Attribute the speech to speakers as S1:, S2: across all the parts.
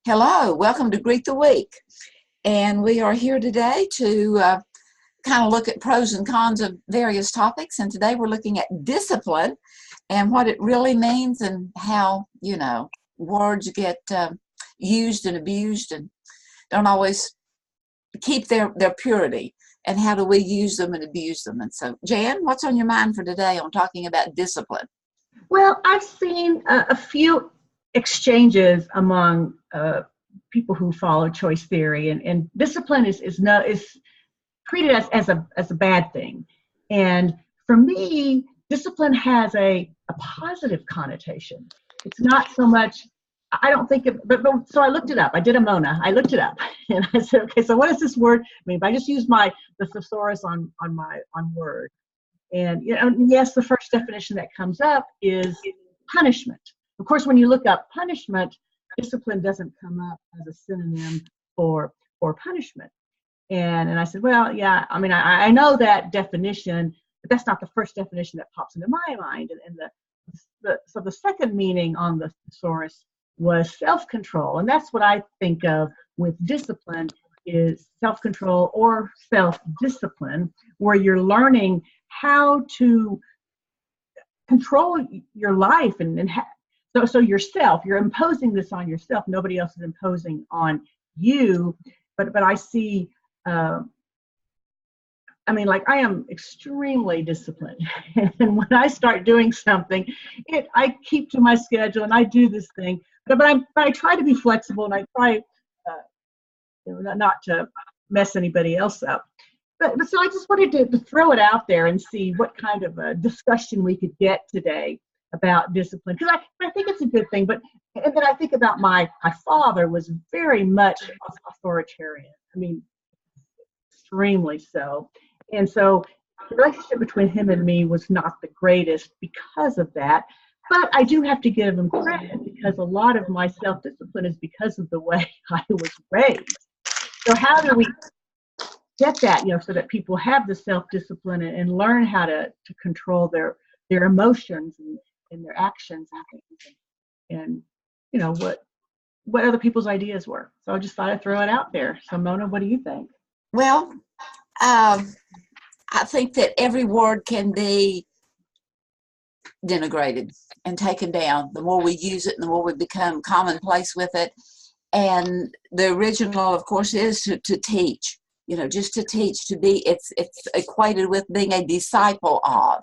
S1: Hello, welcome to Greet the Week. And we are here today to kind of look at pros and cons of various topics. And today we're looking at discipline and what it really means and how, words get used and abused and don't always keep their purity. And how do we use them and abuse them? And so, Jan, what's on your mind for today on talking about discipline?
S2: Well, I've seen a few exchanges among people who follow choice theory, and discipline is treated as a bad thing. And for me, discipline has a positive connotation. It's not so much. I don't think it, but so I looked it up. I did a Mona. I looked it up, and I said, okay, so what does this word mean? If I just use the thesaurus on Word, and yes, the first definition that comes up is punishment. Of course, when you look up punishment, discipline doesn't come up as a synonym for punishment. And I said, well, yeah, I mean, I know that definition, but that's not the first definition that pops into my mind. And so the second meaning on the thesaurus was self-control. And that's what I think of with discipline, is self-control or self-discipline, where you're learning how to control your life so yourself, you're imposing this on yourself. Nobody else is imposing on you. But I see, I am extremely disciplined. And when I start doing something, I keep to my schedule and I do this thing. But I try to be flexible, and I try not to mess anybody else up. But so I just wanted to throw it out there and see what kind of a discussion we could get today about discipline, because I think it's a good thing. And then I think about my father was very much authoritarian. I mean, extremely so. And so the relationship between him and me was not the greatest because of that. But I do have to give him credit, because a lot of my self-discipline is because of the way I was raised. So how do we get that, so that people have the self-discipline and learn how to control their emotions and their actions and things, and what other people's ideas were. So I just thought I'd throw it out there. So Mona, what do you think?
S1: Well, I think that every word can be denigrated and taken down. The more we use it, the more we become commonplace with it. And the original, of course, is to teach. Just to teach, to be, it's equated with being a disciple of,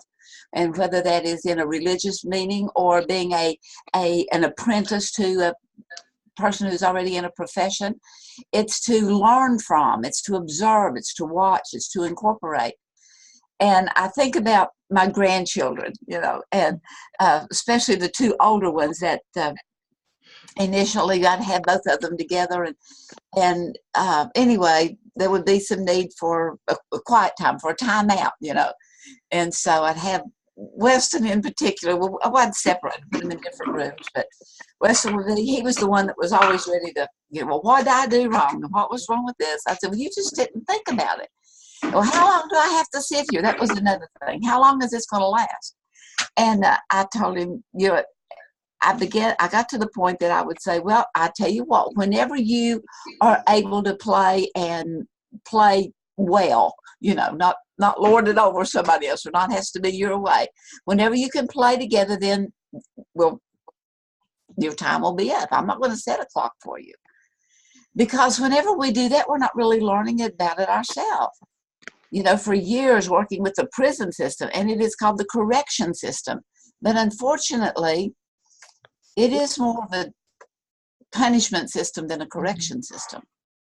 S1: and whether that is in a religious meaning or being an apprentice to a person who's already in a profession, it's to learn from, it's to observe, it's to watch, it's to incorporate. And I think about my grandchildren, and especially the two older ones that initially I'd have both of them together, and anyway, there would be some need for a quiet time, for a time out, and so I'd have Weston in particular. Well, I wasn't separated, put them in different rooms, but Weston he was the one that was always ready to, well, what did I do wrong? And what was wrong with this? I said, well, you just didn't think about it. Well, how long do I have to sit here? That was another thing. How long is this going to last? And I told him, I got to the point that I would say, well, I tell you what, whenever you are able to play and play well, not lord it over somebody else, or not has to be your way. Whenever you can play together, then your time will be up. I'm not going to set a clock for you. Because whenever we do that, we're not really learning about it ourselves. For years working with the prison system, and it is called the correction system. But unfortunately, it is more of a punishment system than a correction system.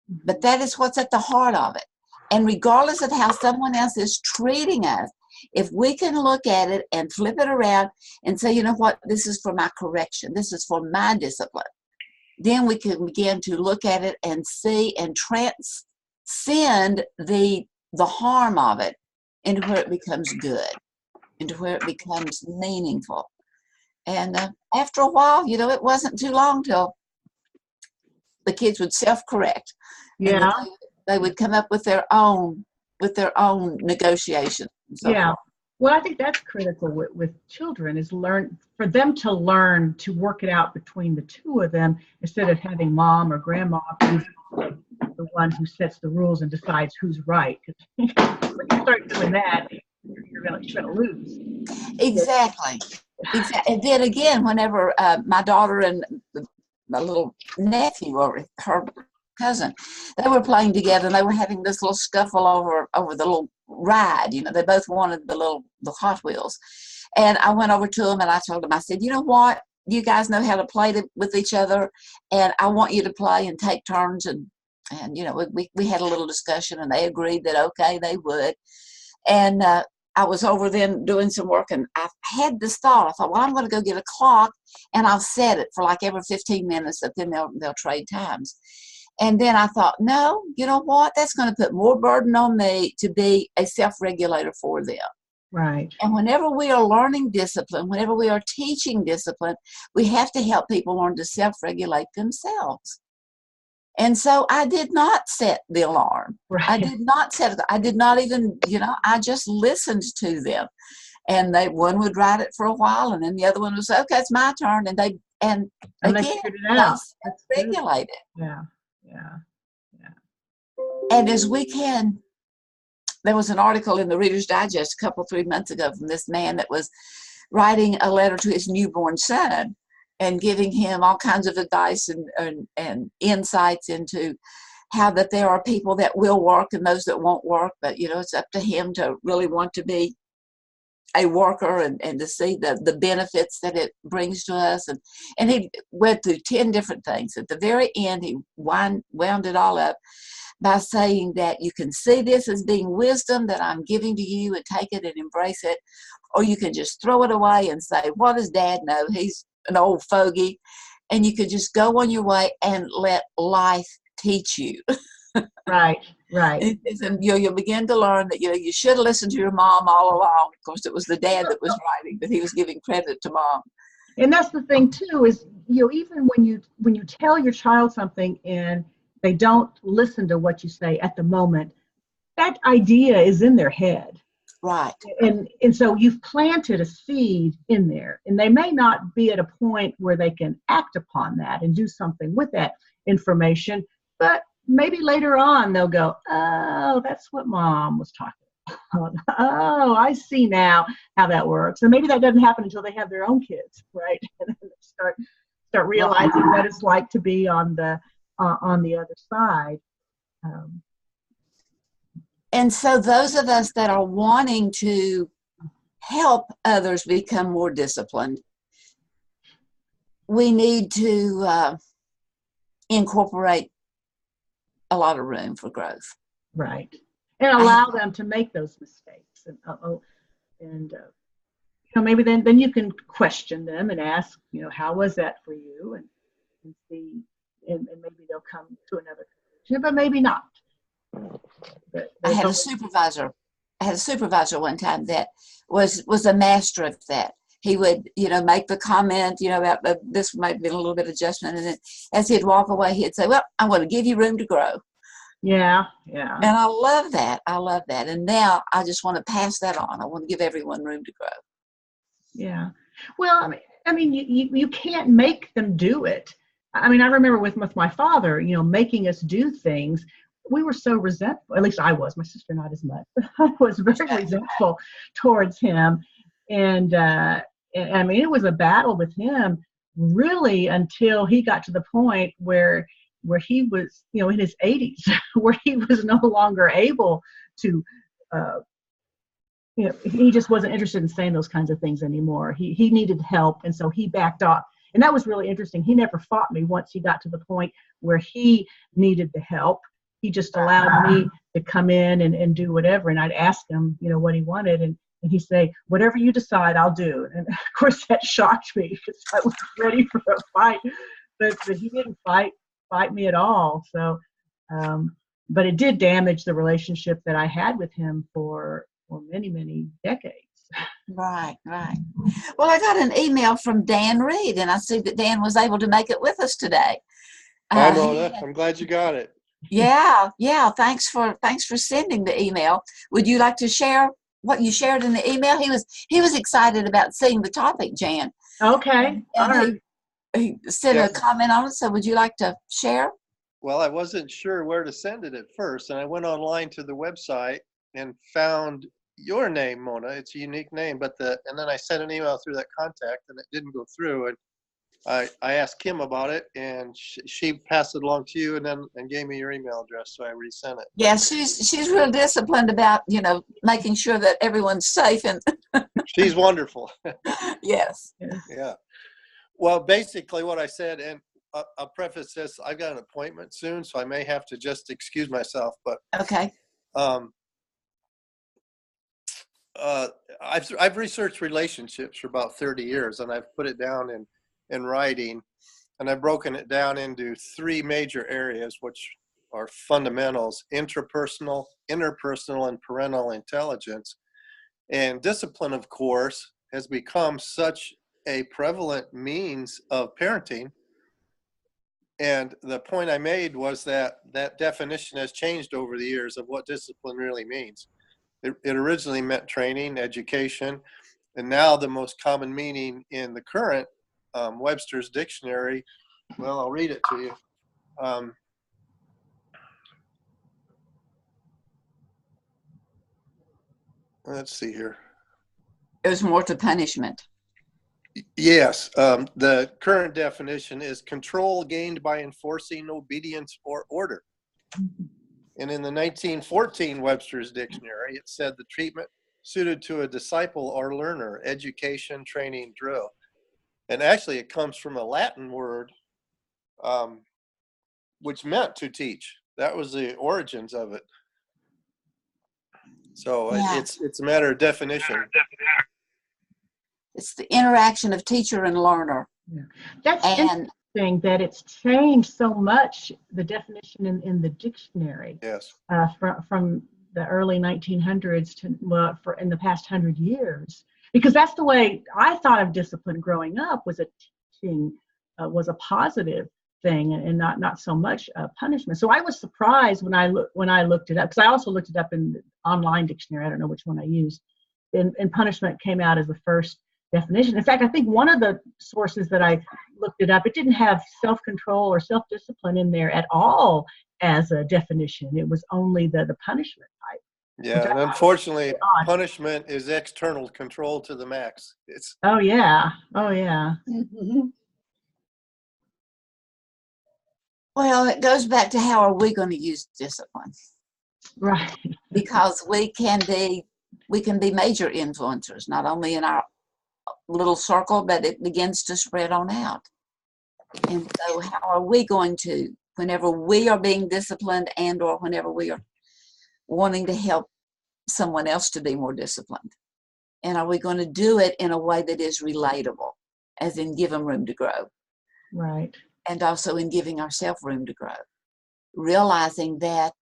S1: But that is what's at the heart of it. And regardless of how someone else is treating us, if we can look at it and flip it around and say, you know what, this is for my correction, this is for my discipline, then we can begin to look at it and see and transcend the harm of it into where it becomes good, into where it becomes meaningful. And after a while, it wasn't too long till the kids would self-correct.
S2: Yeah.
S1: They would come up with their own negotiations.
S2: Yeah. Well, I think that's critical with children is for them to learn to work it out between the two of them instead of having mom or grandma be the one who sets the rules and decides who's right. Because when you start doing that, you're gonna lose.
S1: Exactly. Exactly. And then again, whenever my daughter and my little nephew or her cousin, they were playing together and they were having this little scuffle over the little ride. You know, they both wanted the Hot Wheels. And I went over to them and I told them, I said, you know what? You guys know how to play with each other, and I want you to play and take turns. And you know, we had a little discussion and they agreed that okay, they would. And I was over then doing some work, and I had this thought. I thought, well, I'm going to go get a clock, and I'll set it for like every 15 minutes, that then they'll trade times. And then I thought, no, you know what? That's going to put more burden on me to be a self-regulator for them.
S2: Right.
S1: And whenever we are learning discipline, whenever we are teaching discipline, we have to help people learn to self-regulate themselves. And so I did not set the alarm.
S2: Right.
S1: I did not set it. I did not even, you know, I just listened to them. And one would write it for a while, and then the other one would say, okay, it's my turn. And they again,
S2: they figured it out.
S1: Regulate it.
S2: Yeah.
S1: And as we can, there was an article in the Reader's Digest a couple, 3 months ago from this man that was writing a letter to his newborn son and giving him all kinds of advice and insights into how that there are people that will work and those that won't work. But, you know, it's up to him to really want to be a worker and to see the benefits that it brings to us. And he went through 10 different things. At the very end, he wound it all up by saying that you can see this as being wisdom that I'm giving to you and take it and embrace it, or you can just throw it away and say, what does Dad know? He's an old fogey. And you could just go on your way and let life teach you.
S2: Right.
S1: And you'll begin to learn that, you know, you should have listened to your mom all along. Of course, it was the dad that was writing, but he was giving credit to mom.
S2: And that's the thing too, is, you know, even when you tell your child something and they don't listen to what you say at the moment, that idea is in their head.
S1: Right.
S2: And so you've planted a seed in there, and they may not be at a point where they can act upon that and do something with that information, but maybe later on they'll go, oh, that's what mom was talking about. Oh, I see now how that works. And maybe that doesn't happen until they have their own kids, right? And then they start realizing what it's like to be on the other side.
S1: And so those of us that are wanting to help others become more disciplined, we need to incorporate a lot of room for growth.
S2: Right. And allow them to make those mistakes. And you know, maybe then you can question them and ask, you know, how was that for you? And see, and maybe they'll come to another conclusion, but maybe not.
S1: I had a supervisor one time that was a master of that. He would, you know, make the comment, you know, about this might be a little bit of adjustment, and then as he'd walk away, he'd say, "Well, I'm going to give you room to grow." Yeah. And I love that. And now I just want to pass that on. I want to give everyone room to grow.
S2: Yeah. Well, I mean, you can't make them do it. I mean, I remember with my father, you know, making us do things. We were so resentful, at least I was, my sister not as much, but I was very resentful towards him. And I mean, it was a battle with him really until he got to the point where he was, you know, in his 80s, where he was no longer able to, you know, he just wasn't interested in saying those kinds of things anymore. He needed help, and so he backed off. And that was really interesting. He never fought me once he got to the point where he needed the help. He just allowed me to come in and do whatever. And I'd ask him, you know, what he wanted. And he'd say, whatever you decide, I'll do. And of course, that shocked me because I was ready for a fight. But he didn't fight me at all. So, but it did damage the relationship that I had with him for many, many decades.
S1: Right. Well, I got an email from Dan Reed, and I see that Dan was able to make it with us today.
S3: Hi, Mona. I'm glad you got it.
S1: Yeah. Thanks for sending the email. Would you like to share what you shared in the email. He was excited about seeing the topic, Jan.
S2: Okay. All right.
S1: He sent
S3: Yeah.
S1: a comment on it. So would you like to share?
S3: Well, I wasn't sure where to send it at first, and I went online to the website and found your name, Mona. It's a unique name, but and then I sent an email through that contact, and it didn't go through. And I asked Kim about it, and she passed it along to you, and gave me your email address, so I resent it.
S1: Yeah, she's real disciplined about, you know, making sure that everyone's safe, and
S3: She's wonderful.
S1: yes.
S3: Yeah. Well, basically what I said, and I'll preface this, I've got an appointment soon, so I may have to just excuse myself, but
S1: Okay.
S3: I've researched relationships for about 30 years, and I've put it down in writing, and I've broken it down into 3 major areas, which are fundamentals: intrapersonal, interpersonal, and parental intelligence. And discipline, of course, has become such a prevalent means of parenting. And the point I made was that that definition has changed over the years of what discipline really means. It originally meant training, education, and now the most common meaning in the current Webster's dictionary, well, I'll read it to you. Let's see here.
S1: There's more to punishment.
S3: Yes, the current definition is control gained by enforcing obedience or order. And in the 1914 Webster's Dictionary, it said the treatment suited to a disciple or learner, education, training, drill. And actually it comes from a Latin word, which meant to teach. That was the origins of it. So
S1: Yeah.
S3: it's a matter of definition.
S1: It's the interaction of teacher and learner.
S2: Yeah. That's
S1: And
S2: interesting that it's changed so much, the definition in the dictionary.
S3: Yes.
S2: From the early 1900s to, well, in the past 100 years. Because that's the way I thought of discipline growing up, was a teaching was a positive thing, and not so much punishment. So I was surprised when I looked it up, because I also looked it up in the online dictionary. I don't know which one I used. And punishment came out as the first definition. In fact, I think one of the sources that I looked it up, it didn't have self-control or self-discipline in there at all as a definition. It was only the punishment type.
S3: Yeah, and unfortunately, punishment is external control to the max. It's
S2: Oh yeah.
S1: mm-hmm. Well, it goes back to how are we going to use discipline?
S2: Right.
S1: Because we can be major influencers, not only in our little circle, but it begins to spread on out. And so how are we going to, whenever we are being disciplined and or whenever we are wanting to help someone else to be more disciplined, and are we going to do it in a way that is relatable, as in give them room to grow?
S2: Right.
S1: And also in giving ourselves room to grow, realizing that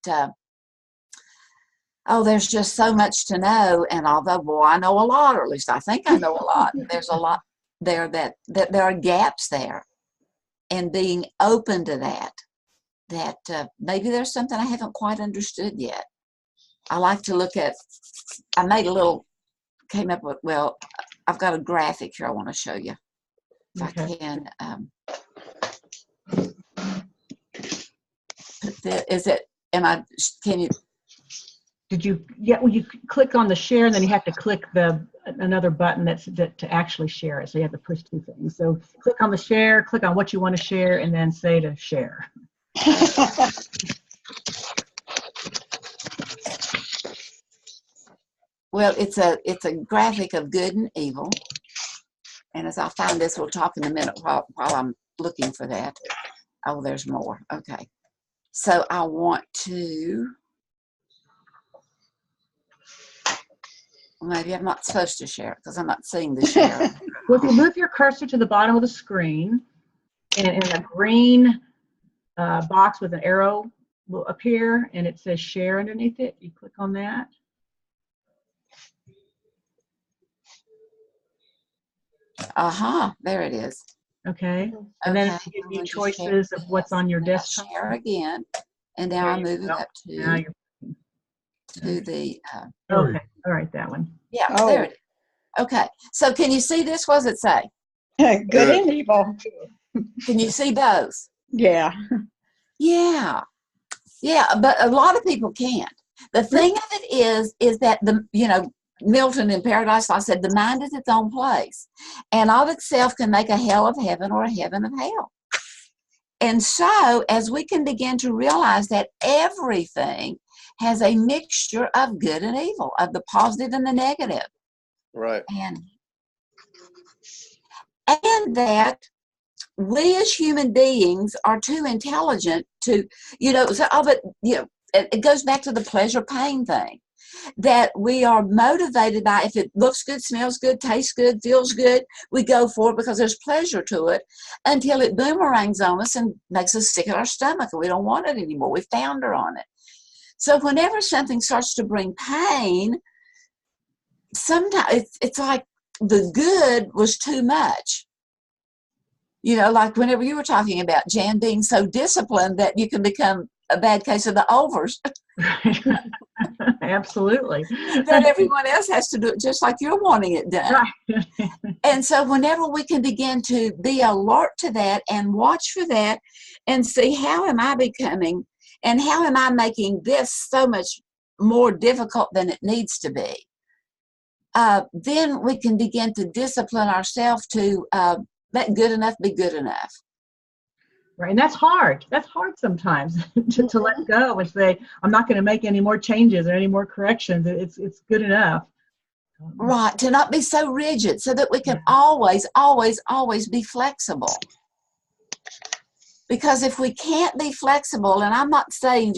S1: there's just so much to know, and although, boy, I know a lot, or at least I think I know a lot, there's a lot there that there are gaps there, and being open to that maybe there's something I haven't quite understood yet. I like to look at, came up with, well, I've got a graphic here I want to show you. If
S2: Okay.
S1: I can, can you,
S2: Did you? Yeah. Well, you click on the share, and then you have to click another button to actually share it. So you have to push 2 things. So click on the share, click on what you want to share, and then say to share.
S1: well, it's a graphic of good and evil. And as I find this, we'll talk in a minute while I'm looking for that. Oh, there's more. Okay. So I want to, maybe I'm not supposed to share it because I'm not seeing the share.
S2: Well, if you move your cursor to the bottom of the screen, and in a green box with an arrow will appear, and it says share underneath it. You click on that.
S1: There it is.
S2: Okay. And then it
S1: Okay,
S2: gives
S1: I'm
S2: you
S1: going to
S2: choices
S1: share
S2: of what's on your
S1: this.
S2: desktop.
S1: Share again. And now I move it up
S2: Now
S1: to
S2: you're
S1: to the,
S2: Okay, all right, that one.
S1: yeah,
S4: Oh.
S1: there it is. Okay, so can you see this? What does it say?
S4: Good and evil.
S1: Can you see both?
S4: Yeah.
S1: Yeah, yeah, but a lot of people can't. The thing of it is that Milton in Paradise Lost said the mind is its own place, and of itself can make a hell of heaven or a heaven of hell. And so, as we can begin to realize that everything has a mixture of good and evil, of the positive and the negative,
S3: Right.
S1: and that we as human beings are too intelligent to, it goes back to the pleasure pain thing, that we are motivated by, if it looks good, smells good, tastes good, feels good, we go for it because there's pleasure to it, until it boomerangs on us and makes us sick at our stomach and we don't want it anymore. We founder on it. So whenever something starts to bring pain, sometimes it's like the good was too much. Like whenever you were talking about Jan being so disciplined that you can become a bad case of the overs.
S2: Absolutely.
S1: That everyone else has to do it just like you're wanting it done.
S2: Right.
S1: And so whenever we can begin to be alert to that and watch for that and see, how am I becoming and how am I making this so much more difficult than it needs to be, then we can begin to discipline ourselves to let good enough be good enough.
S2: Right, and that's hard. That's hard sometimes to let go and say, I'm not going to make any more changes or any more corrections. It's good enough.
S1: Right, to not be so rigid, so that we can always, always, always be flexible. Because if we can't be flexible, and I'm not saying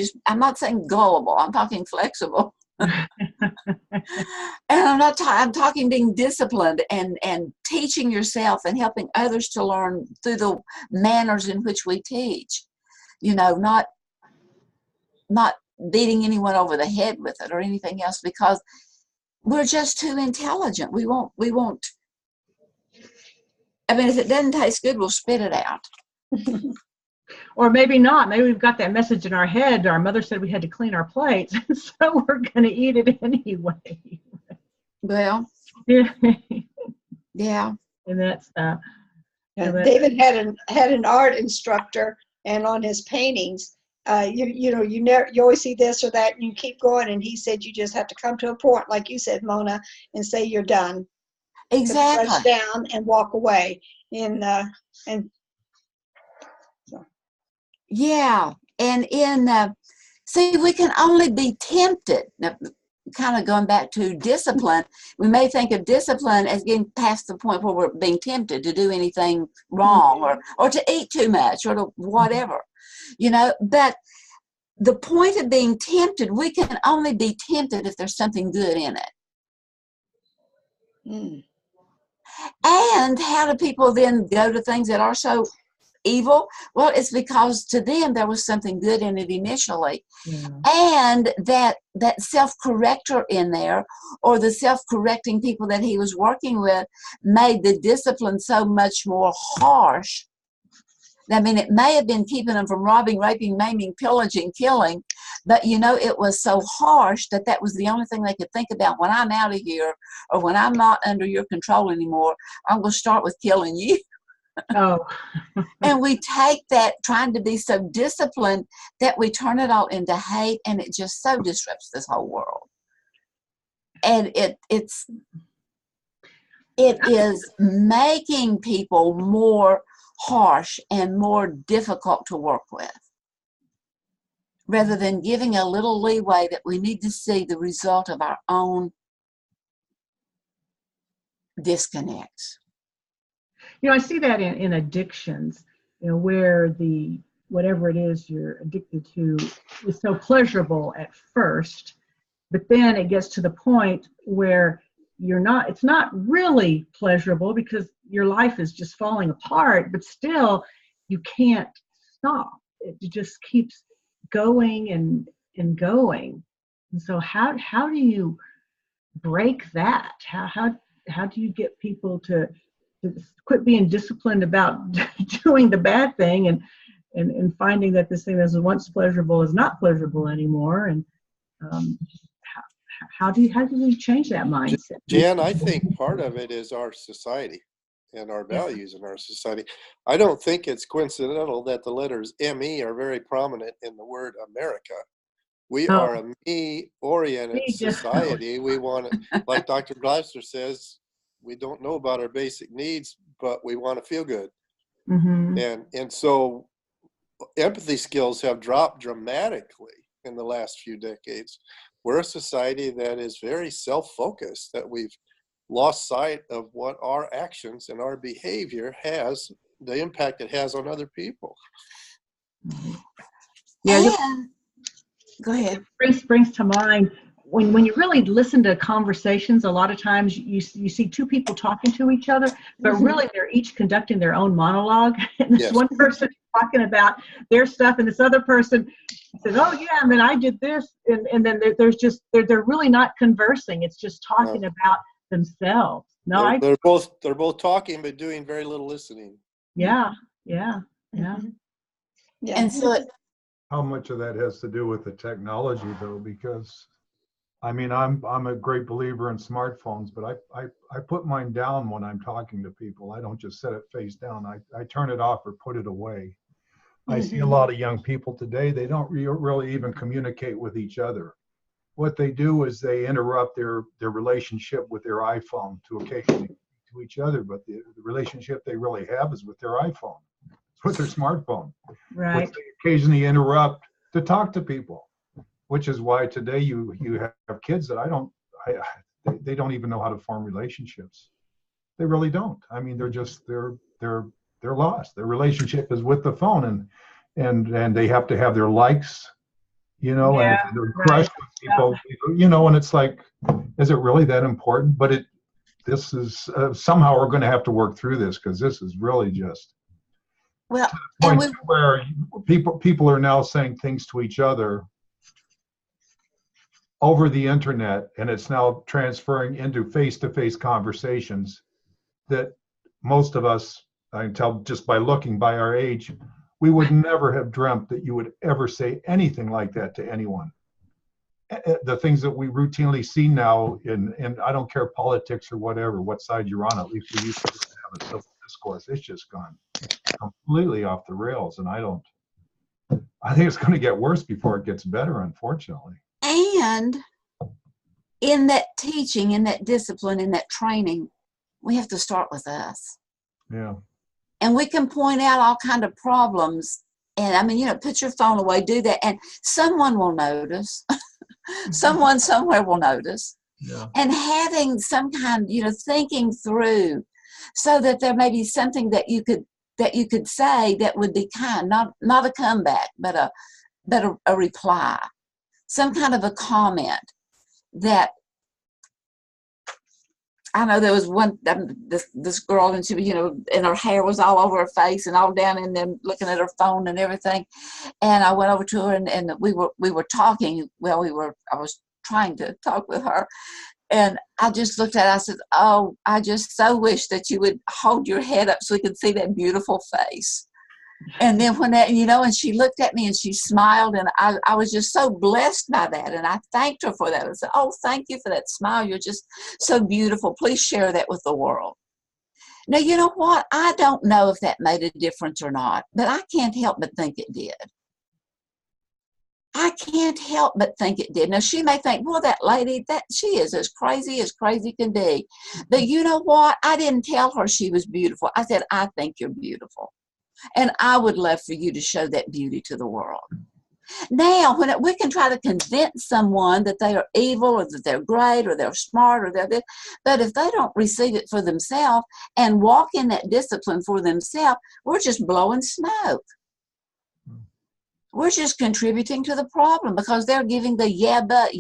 S1: gullible, I'm talking flexible. And I'm talking being disciplined and teaching yourself and helping others to learn through the manners in which we teach. Not beating anyone over the head with it or anything else, because we're just too intelligent. We won't. I mean, if it doesn't taste good, we'll spit it out.
S2: Or maybe not. Maybe we've got that message in our head. Our mother said we had to clean our plates, so we're going to eat it anyway.
S1: Well,
S2: Yeah.
S4: Yeah.
S2: And that's
S4: David had an art instructor, and on his paintings, you always see this or that, and you keep going. And he said you just have to come to a point, like you said, Mona, and say you're done.
S1: exactly.
S4: Press down and walk away.
S1: Yeah, and see, we can only be tempted. Now, kind of going back to discipline, we may think of discipline as getting past the point where we're being tempted to do anything wrong or to eat too much or to whatever, but the point of being tempted, we can only be tempted if there's something good in it. And how do people then go to things that are so evil? Well, it's because to them there was something good in it initially. And that self-corrector in there, or the self-correcting people that he was working with, made the discipline so much more harsh. I mean, it may have been keeping them from robbing, raping, maiming, pillaging, killing, but it was so harsh that was the only thing they could think about. When I'm out of here, or when I'm not under your control anymore, I'm going to start with killing you.
S2: Oh.
S1: And we take that, trying to be so disciplined, that we turn it all into hate, and it just so disrupts this whole world. And it is making people more harsh and more difficult to work with, rather than giving a little leeway that we need to see the result of our own disconnects.
S2: I see that in addictions, where whatever it is you're addicted to is so pleasurable at first, but then it gets to the point where it's not really pleasurable because your life is just falling apart, but still you can't stop. It just keeps going and going. And so how do you break that? How do you get people to quit being disciplined about doing the bad thing and finding that this thing that was once pleasurable is not pleasurable anymore? And how do we change that mindset?
S3: Jan, I think part of it is our society and our values in our society. I don't think it's coincidental that the letters ME are very prominent in the word America. We are a me-oriented society. We want to, like Dr. Glasser says, we don't know about our basic needs, but we want to feel good.
S2: Mm-hmm.
S3: And so empathy skills have dropped dramatically in the last few decades. We're a society that is very self-focused, that we've lost sight of what our actions and our behavior has, the impact it has on other people.
S1: Yeah. Go ahead.
S2: Brings to mind when you really listen to conversations, a lot of times you see two people talking to each other, but really they're each conducting their own monologue. And this one person is talking about their stuff, and this other person says, "Oh yeah, and then I did this," and then there's just they're really not conversing. It's just talking about themselves. No,
S3: they're both talking but doing very little listening.
S2: Yeah.
S1: And so
S5: how much of that has to do with the technology, though? Because I mean, I'm a great believer in smartphones, but I put mine down when I'm talking to people. I don't just set it face down. I turn it off or put it away. I see a lot of young people today, they don't really even communicate with each other. What they do is they interrupt their relationship with their iPhone to occasionally to each other, but the relationship they really have is with their iPhone. It's with their smartphone.
S2: Right.
S5: Which they occasionally interrupt to talk to people, which is why today you have kids that they don't even know how to form relationships. They really don't. I mean, they're lost. Their relationship is with the phone, and they have to have their likes, and if they're crushed with people, and it's like, is it really that important? But this is somehow we're going to have to work through this, because this is really just to the point where people are now saying things to each other over the internet, and it's now transferring into face-to-face conversations that most of us, I can tell just by looking by our age, we would never have dreamt that you would ever say anything like that to anyone. The things that we routinely see now in I don't care politics or whatever, what side you're on, at least we used to have a civil discourse. It's just gone completely off the rails, and I think it's going to get worse before it gets better, unfortunately.
S1: And in that teaching, in that discipline, in that training, we have to start with us.
S5: Yeah.
S1: And we can point out all kind of problems. And I mean, put your phone away, do that, and someone will notice. Someone somewhere will notice.
S5: Yeah.
S1: And having some kind, thinking through, so that there may be something that you could say that would be kind, not a comeback, but a reply, some kind of a comment that. I know there was one, this girl, and she, and her hair was all over her face and all down in them, looking at her phone and everything. And I went over to her, and we were talking. Well, I was trying to talk with her, and I just looked at her. I said, "Oh, I just so wish that you would hold your head up so we could see that beautiful face." And then when that, and she looked at me and she smiled, and I was just so blessed by that. And I thanked her for that. I said, "Oh, thank you for that smile. You're just so beautiful. Please share that with the world." Now, you know what? I don't know if that made a difference or not, but I can't help but think it did. I can't help but think it did. Now, she may think, well, that lady, she is as crazy can be. But you know what? I didn't tell her she was beautiful. I said, "I think you're beautiful. And I would love for you to show that beauty to the world." Now, when we can try to convince someone that they are evil, or that they're great, or they're smart, or they're this, but if they don't receive it for themselves and walk in that discipline for themselves, we're just blowing smoke. We're just contributing to the problem, because they're giving the yeah, but.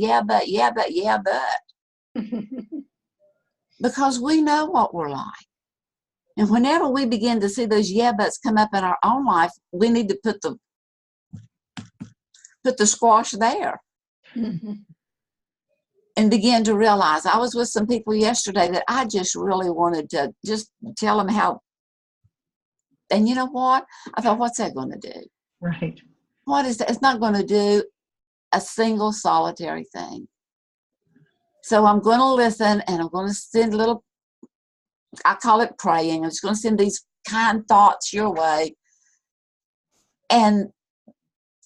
S1: Because we know what we're like. And whenever we begin to see those yeah buts come up in our own life, we need to put the squash there. And begin to realize. I was with some people yesterday that I just really wanted to just tell them how. And you know what? I thought, what's that going to do?
S2: Right.
S1: What is that? It's not going to do a single solitary thing. So I'm going to listen, and I'm going to send little, I call it praying. I'm just going to send these kind thoughts your way. And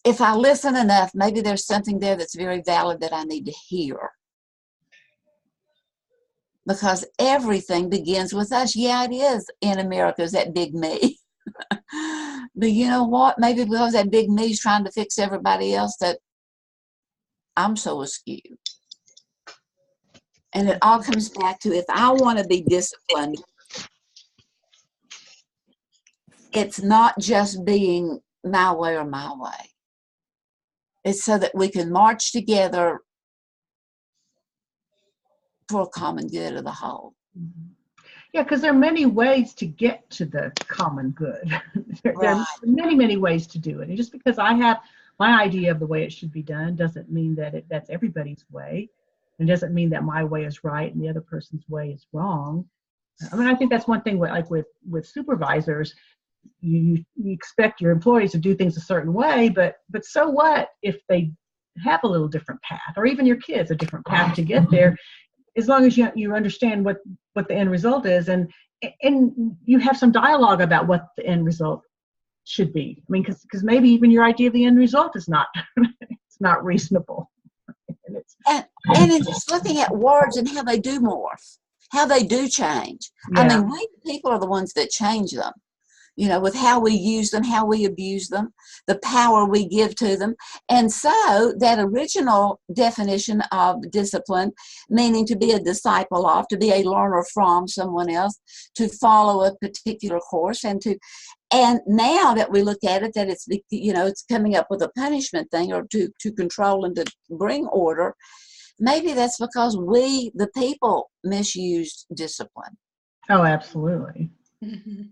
S1: if I listen enough, maybe there's something there that's very valid that I need to hear. Because everything begins with us. Yeah, it is in America, is that big me. But you know what? Maybe because that big me's trying to fix everybody else, that I'm so askew. And it all comes back to, if I want to be disciplined, it's not just being my way or my way. It's so that we can march together for a common good of the whole.
S2: Yeah, because there are many ways to get to the common good. There
S1: Right.
S2: are many, many ways to do it. And just because I have my idea of the way it should be done doesn't mean that that's everybody's way. It doesn't mean that my way is right and the other person's way is wrong. I mean, I think that's one thing with supervisors. You expect your employees to do things a certain way, but so what if they have a little different path, or even your kids a different path to get there, as long as you understand what the end result is, and you have some dialogue about what the end result should be. I mean, because maybe even your idea of the end result is not it's not reasonable.
S1: And in just looking at words and how they do morph, how they do change.
S2: Yeah.
S1: I mean, we people are the ones that change them, you know, with how we use them, how we abuse them, the power we give to them. And so that original definition of discipline, meaning to be a disciple of, to be a learner from someone else, to follow a particular course, and now that we look at it, that it's, you know, it's coming up with a punishment thing, or to control and to bring order. Maybe that's because we, the people, misused discipline.
S2: Oh, absolutely.
S4: Mm-hmm.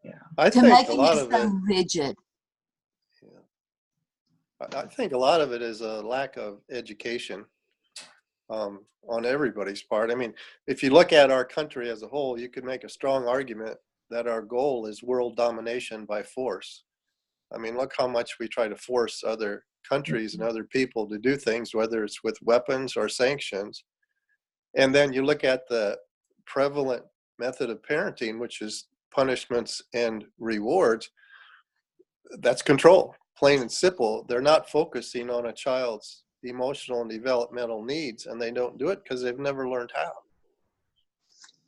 S2: Yeah.
S3: I
S1: To
S3: think a
S1: making
S3: lot
S1: it
S3: of
S1: so
S3: it.
S1: rigid.
S3: I think a lot of it is a lack of education on everybody's part. I mean, if you look at our country as a whole, you could make a strong argument that our goal is world domination by force. I mean, look how much we try to force other countries and other people to do things, whether it's with weapons or sanctions. And then you look at the prevalent method of parenting, which is punishments and rewards. That's control, plain and simple. They're not focusing on a child's emotional and developmental needs, and they don't do it because they've never learned how.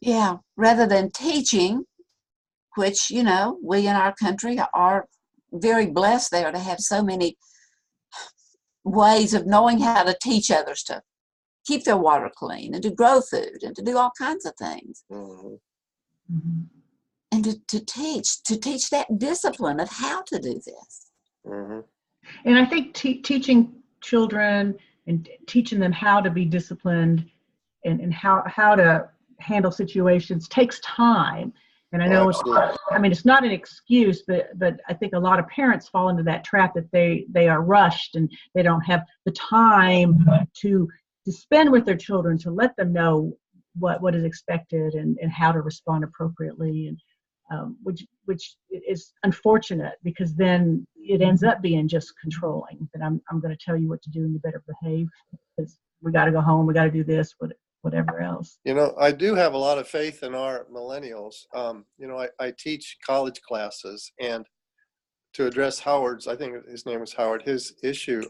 S1: Yeah, rather than teaching, which, you know, we in our country are very blessed there to have so many ways of knowing how to teach others to keep their water clean and to grow food and to do all kinds of things.
S3: Mm-hmm.
S2: Mm-hmm.
S1: And to teach that discipline of how to do this.
S3: Mm-hmm.
S2: And I think teaching children and teaching them how to be disciplined and how to handle situations takes time. And I know it's not an excuse, but I think a lot of parents fall into that trap that they are rushed and they don't have the time to spend with their children, to let them know what is expected and how to respond appropriately, and which is unfortunate, because then it ends up being just controlling. That I'm going to tell you what to do and you better behave, because we got to go home, we got to do this, whatever else.
S3: You know, I do have a lot of faith in our millennials. You know, I teach college classes, and to address Howard's, I think his name was Howard, his issue,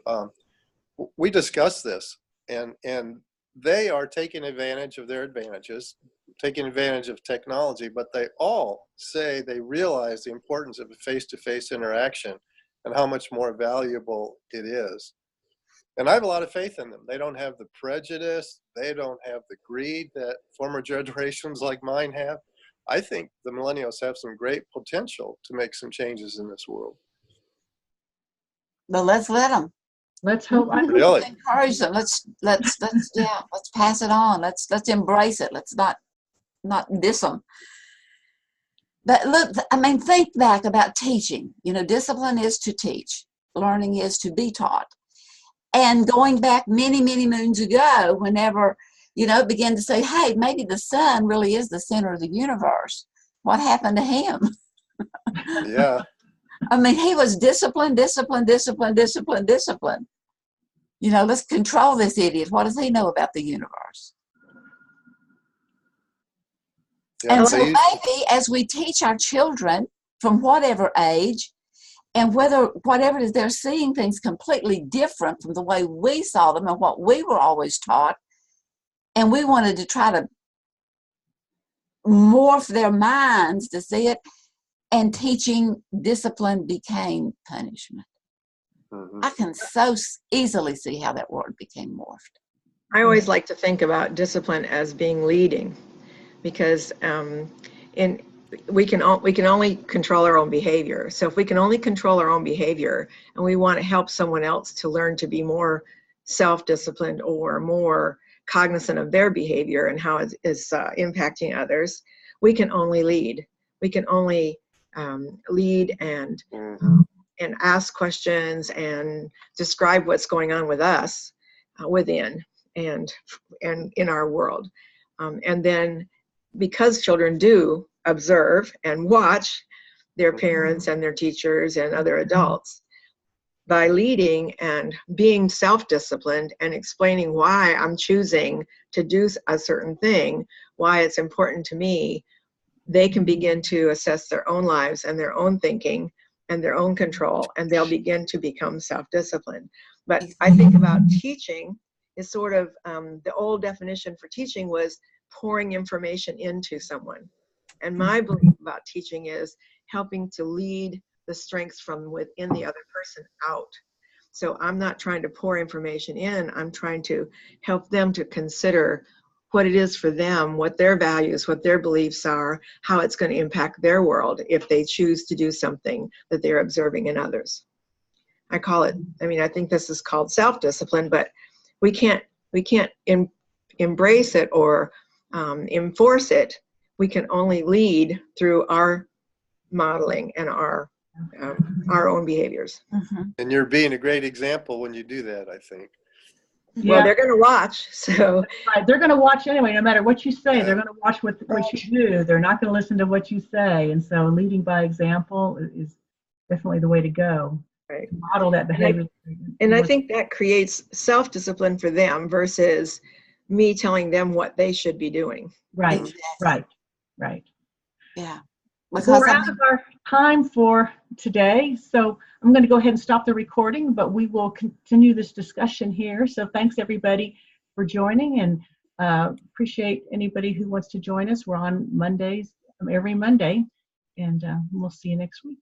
S3: we discussed this, and they are taking advantage of their advantages, taking advantage of technology, but they all say they realize the importance of a face-to-face interaction and how much more valuable it is. And I have a lot of faith in them. They don't have the prejudice. They don't have the greed that former generations like mine have. I think the millennials have some great potential to make some changes in this world.
S1: But let's let them.
S2: Let's hope.
S3: Really?
S1: Let's encourage them. Let's pass it on. Let's embrace it. Let's not diss them. But look, I mean, think back about teaching. You know, discipline is to teach. Learning is to be taught. And going back many, many moons ago, whenever, you know, it began to say, hey, maybe the sun really is the center of the universe. What happened to him?
S3: Yeah.
S1: I mean, he was disciplined. You know, let's control this idiot. What does he know about the universe?
S3: Yeah,
S1: And so
S3: please.
S1: maybe as we teach our children from whatever age, and whatever it is, they're seeing things completely different from the way we saw them and what we were always taught, and we wanted to try to morph their minds to see it, and teaching discipline became punishment. I can so easily see how that word became morphed.
S6: I always like to think about discipline as being leading, because we can only control our own behavior. So if we can only control our own behavior, and we want to help someone else to learn to be more self-disciplined or more cognizant of their behavior and how it is impacting others, we can only lead. We can only lead and ask questions and describe what's going on with us within and in our world. And then, because children do observe and watch their parents and their teachers and other adults, by leading and being self-disciplined and explaining why I'm choosing to do a certain thing, why it's important to me, they can begin to assess their own lives and their own thinking and their own control, and they'll begin to become self-disciplined. But I think about teaching is sort of, the old definition for teaching was pouring information into someone. And my belief about teaching is helping to lead the strengths from within the other person out. So I'm not trying to pour information in, I'm trying to help them to consider what it is for them, what their values, what their beliefs are, how it's going to impact their world if they choose to do something that they're observing in others. I call it, I think this is called self-discipline, but we can't embrace it or enforce it. We can only lead through our modeling and our own behaviors.
S3: And you're being a great example when you do that, I think.
S2: Yeah.
S6: Well, they're going to watch, so.
S2: Right, they're going to watch anyway, no matter what you say. They're going to watch what you do. They're not going to listen to what you say. And so leading by example is definitely the way to go.
S6: Right.
S2: Model that behavior.
S6: And I think that creates self-discipline for them versus me telling them what they should be doing.
S2: Right,
S1: Exactly.
S2: right.
S1: Yeah.
S2: So we're out of our time for today. So I'm going to go ahead and stop the recording, but we will continue this discussion here. So thanks everybody for joining, and appreciate anybody who wants to join us. We're on Mondays, every Monday, and we'll see you next week.